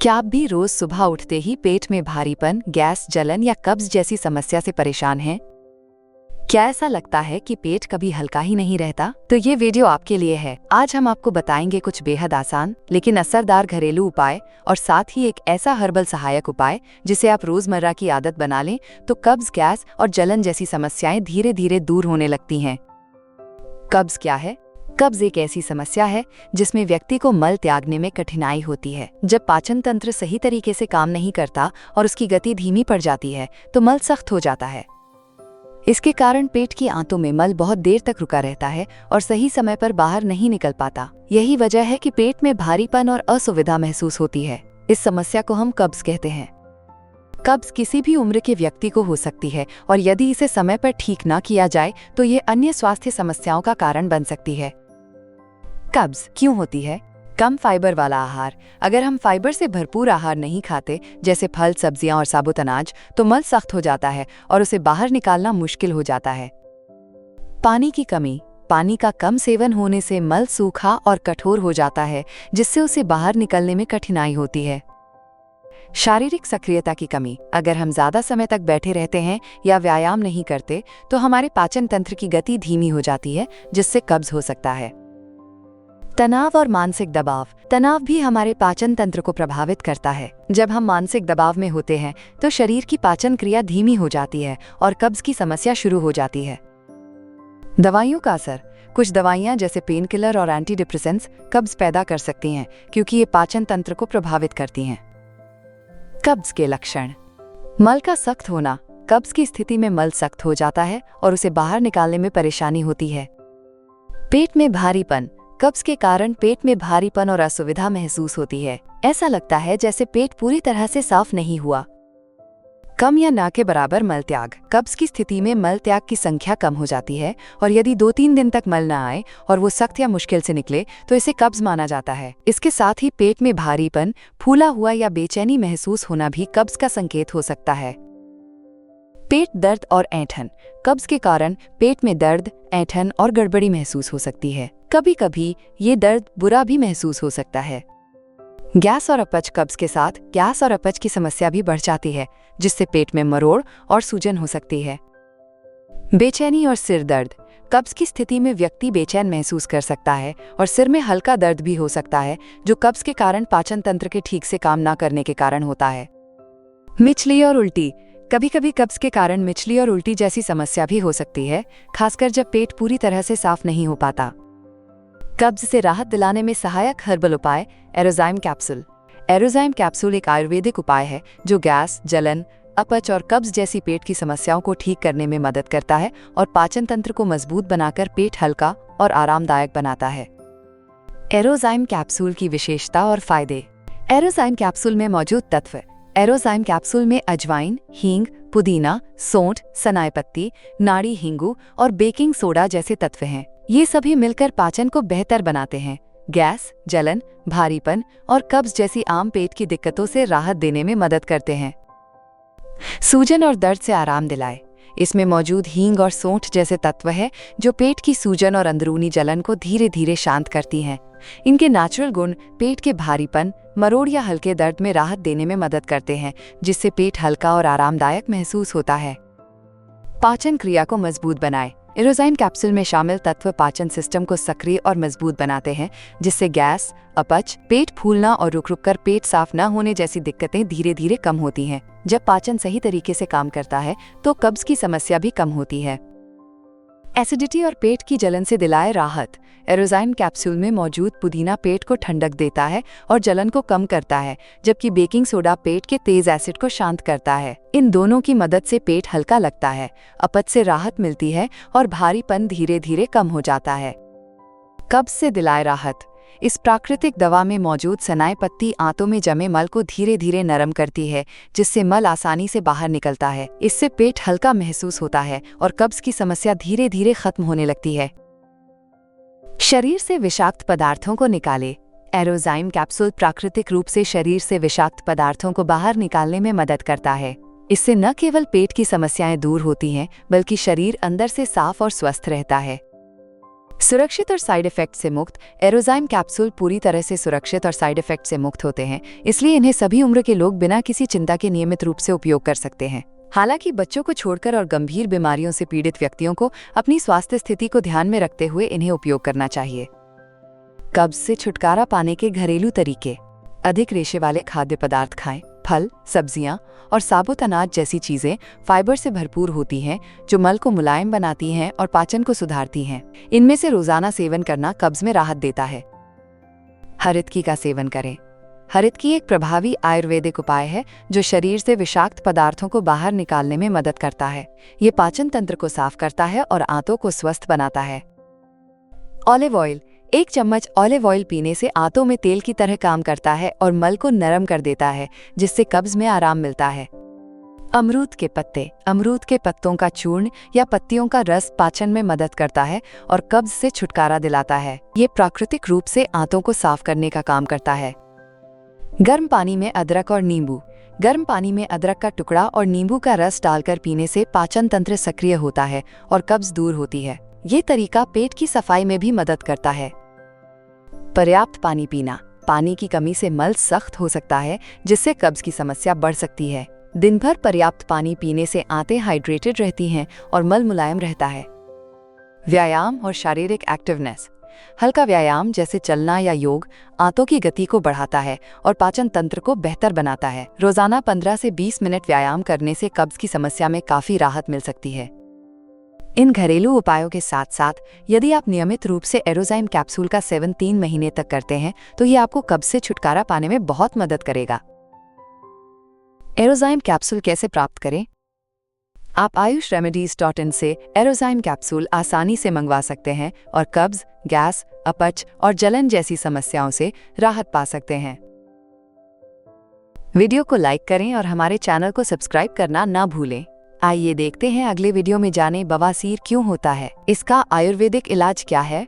क्या आप भी रोज सुबह उठते ही पेट में भारीपन, गैस, जलन या कब्ज जैसी समस्या से परेशान हैं? क्या ऐसा लगता है कि पेट कभी हल्का ही नहीं रहता? तो ये वीडियो आपके लिए है। आज हम आपको बताएंगे कुछ बेहद आसान लेकिन असरदार घरेलू उपाय और साथ ही एक ऐसा हर्बल सहायक उपाय जिसे आप रोजमर्रा की आदत बना लें तो कब्ज, गैस और जलन जैसी समस्याएं धीरे धीरे दूर होने लगती हैं। कब्ज क्या है? कब्ज एक ऐसी समस्या है जिसमें व्यक्ति को मल त्यागने में कठिनाई होती है। जब पाचन तंत्र सही तरीके से काम नहीं करता और उसकी गति धीमी पड़ जाती है तो मल सख्त हो जाता है। इसके कारण पेट की आंतों में मल बहुत देर तक रुका रहता है और सही समय पर बाहर नहीं निकल पाता। यही वजह है कि पेट में भारीपन और असुविधा महसूस होती है। इस समस्या को हम कब्ज कहते हैं। कब्ज किसी भी उम्र के व्यक्ति को हो सकती है और यदि इसे समय पर ठीक न किया जाए तो ये अन्य स्वास्थ्य समस्याओं का कारण बन सकती है। कब्ज क्यों होती है? कम फाइबर वाला आहार। अगर हम फाइबर से भरपूर आहार नहीं खाते, जैसे फल, सब्जियां और साबुत अनाज, तो मल सख्त हो जाता है और उसे बाहर निकालना मुश्किल हो जाता है। पानी की कमी। पानी का कम सेवन होने से मल सूखा और कठोर हो जाता है, जिससे उसे बाहर निकलने में कठिनाई होती है। शारीरिक सक्रियता की कमी। अगर हम ज्यादा समय तक बैठे रहते हैं या व्यायाम नहीं करते तो हमारे पाचन तंत्र की गति धीमी हो जाती है, जिससे कब्ज हो सकता है। तनाव और मानसिक दबाव। तनाव भी हमारे पाचन तंत्र को प्रभावित करता है। जब हम मानसिक दबाव में होते हैं तो शरीर की पाचन क्रिया धीमी हो जाती है और कब्ज की समस्या शुरू हो जाती है। दवाइयों का असर। कुछ दवाइयां जैसे पेन किलर और एंटी डिप्रेसेंट्स कब्ज पैदा कर सकती हैं क्योंकि ये पाचन तंत्र को प्रभावित करती हैं। कब्ज के लक्षण। मल का सख्त होना। कब्ज की स्थिति में मल सख्त हो जाता है और उसे बाहर निकालने में परेशानी होती है। पेट में भारीपन। कब्ज के कारण पेट में भारीपन और असुविधा महसूस होती है। ऐसा लगता है जैसे पेट पूरी तरह से साफ नहीं हुआ। कम या ना के बराबर मल त्याग। कब्ज की स्थिति में मल त्याग की संख्या कम हो जाती है और यदि 2-3 दिन तक मल ना आए और वो सख्त या मुश्किल से निकले तो इसे कब्ज माना जाता है। इसके साथ ही पेट में भारीपन, फूला हुआ या बेचैनी महसूस होना भी कब्ज का संकेत हो सकता है। पेट दर्द और ऐंठन। कब्ज के कारण पेट में दर्द, ऐंठन और गड़बड़ी महसूस हो सकती है। कभी कभी ये दर्द बुरा भी महसूस हो सकता है। गैस और अपच। कब्ज के साथ गैस और अपच की समस्या भी बढ़ जाती है, जिससे पेट में मरोड़ और सूजन हो सकती है। बेचैनी और सिर दर्द। कब्ज की स्थिति में व्यक्ति बेचैन महसूस कर सकता है और सिर में हल्का दर्द भी हो सकता है, जो कब्ज के कारण पाचन तंत्र के ठीक से काम न करने के कारण होता है। मिचली और उल्टी। कभी कभी कब्ज के कारण मिचली और उल्टी जैसी समस्या भी हो सकती है, खासकर जब पेट पूरी तरह से साफ नहीं हो पाता। कब्ज से राहत दिलाने में सहायक हर्बल उपाय एरोजाइम कैप्सूल। एरोजाइम कैप्सूल एक आयुर्वेदिक उपाय है जो गैस, जलन, अपच और कब्ज जैसी पेट की समस्याओं को ठीक करने में मदद करता है और पाचन तंत्र को मजबूत बनाकर पेट हल्का और आरामदायक बनाता है। एरोजाइम कैप्सूल की विशेषता और फायदे। एरोजाइम कैप्सूल में मौजूद तत्व। एरोजाइम कैप्सूल में अजवाइन, हींग, पुदीना, सौंठ, सनाई पत्ती, नाड़ी हींगू और बेकिंग सोडा जैसे तत्व हैं। ये सभी मिलकर पाचन को बेहतर बनाते हैं। गैस, जलन, भारीपन और कब्ज जैसी आम पेट की दिक्कतों से राहत देने में मदद करते हैं। सूजन और दर्द से आराम दिलाए। इसमें मौजूद हींग और सौंठ जैसे तत्व है जो पेट की सूजन और अंदरूनी जलन को धीरे धीरे शांत करती हैं। इनके नेचुरल गुण पेट के भारीपन, मरोड़ या हल्के दर्द में राहत देने में मदद करते हैं, जिससे पेट हल्का और आरामदायक महसूस होता है। पाचन क्रिया को मजबूत बनाए। एरोजाइम कैप्सूल में शामिल तत्व पाचन सिस्टम को सक्रिय और मजबूत बनाते हैं, जिससे गैस, अपच, पेट फूलना और रुक रुक कर पेट साफ न होने जैसी दिक्कतें धीरे धीरे कम होती हैं। जब पाचन सही तरीके से काम करता है तो कब्ज की समस्या भी कम होती है। एसिडिटी और पेट की जलन से दिलाए राहत। एरोजाइम कैप्सूल में मौजूद पुदीना पेट को ठंडक देता है और जलन को कम करता है, जबकि बेकिंग सोडा पेट के तेज एसिड को शांत करता है। इन दोनों की मदद से पेट हल्का लगता है, अपच से राहत मिलती है और भारीपन धीरे धीरे कम हो जाता है। कब्ज से दिलाए राहत। इस प्राकृतिक दवा में मौजूद सनाई पत्ती आंतों में जमे मल को धीरे धीरे नरम करती है, जिससे मल आसानी से बाहर निकलता है। इससे पेट हल्का महसूस होता है और कब्ज की समस्या धीरे धीरे खत्म होने लगती है। शरीर से विषाक्त पदार्थों को निकाले। एरोजाइम कैप्सूल प्राकृतिक रूप से शरीर से विषाक्त पदार्थों को बाहर निकालने में मदद करता है। इससे न केवल पेट की समस्याएं दूर होती हैं, बल्कि शरीर अंदर से साफ और स्वस्थ रहता है। सुरक्षित और साइड इफेक्ट से मुक्त एरोजाइम कैप्सूल पूरी तरह से सुरक्षित और साइड इफेक्ट से मुक्त होते हैं, इसलिए इन्हें सभी उम्र के लोग बिना किसी चिंता के नियमित रूप से उपयोग कर सकते हैं। हालांकि बच्चों को छोड़कर और गंभीर बीमारियों से पीड़ित व्यक्तियों को अपनी स्वास्थ्य स्थिति को ध्यान में रखते हुए इन्हें उपयोग करना चाहिए। कब्ज से छुटकारा पाने के घरेलू तरीके। अधिक रेशे वाले खाद्य पदार्थ खाएं। फल, सब्जियां और साबुत अनाज जैसी चीजें फाइबर से भरपूर होती हैं, जो मल को मुलायम बनाती हैं और पाचन को सुधारती हैं। इनमें से रोजाना सेवन करना कब्ज में राहत देता है। हरितकी का सेवन करें। हरितकी एक प्रभावी आयुर्वेदिक उपाय है जो शरीर से विषाक्त पदार्थों को बाहर निकालने में मदद करता है। ये पाचन तंत्र को साफ करता है और आंतों को स्वस्थ बनाता है। Olive oil. 1 चम्मच ऑलिव ऑयल पीने से आंतों में तेल की तरह काम करता है और मल को नरम कर देता है, जिससे कब्ज में आराम मिलता है। अमरूद के पत्ते। अमरूद के पत्तों का चूर्ण या पत्तियों का रस पाचन में मदद करता है और कब्ज से छुटकारा दिलाता है। ये प्राकृतिक रूप से आंतों को साफ करने का काम करता है। गर्म पानी में अदरक और नींबू। गर्म पानी में अदरक का टुकड़ा और नींबू का रस डालकर पीने से पाचन तंत्र सक्रिय होता है और कब्ज दूर होती है। ये तरीका पेट की सफाई में भी मदद करता है। पर्याप्त पानी पीना। पानी की कमी से मल सख्त हो सकता है, जिससे कब्ज की समस्या बढ़ सकती है। दिन भर पर्याप्त पानी पीने से आंतें हाइड्रेटेड रहती हैं और मल मुलायम रहता है। व्यायाम और शारीरिक एक्टिवनेस। हल्का व्यायाम जैसे चलना या योग आंतों की गति को बढ़ाता है और पाचन तंत्र को बेहतर बनाता है। रोजाना 15 से 20 मिनट व्यायाम करने से कब्ज की समस्या में काफी राहत मिल सकती है। इन घरेलू उपायों के साथ साथ यदि आप नियमित रूप से एरोजाइम कैप्सूल का सेवन 3 महीने तक करते हैं तो ये आपको कब्ज से छुटकारा पाने में बहुत मदद करेगा। एरोजाइम कैप्सूल कैसे प्राप्त करें? आप ayushRemedies.in से एरोजाइम कैप्सूल आसानी से मंगवा सकते हैं और कब्ज, गैस, अपच और जलन जैसी समस्याओं से राहत पा सकते हैं। वीडियो को लाइक करें और हमारे चैनल को सब्सक्राइब करना ना भूलें। आइए देखते हैं अगले वीडियो में जानें बवासीर क्यों होता है, इसका आयुर्वेदिक इलाज क्या है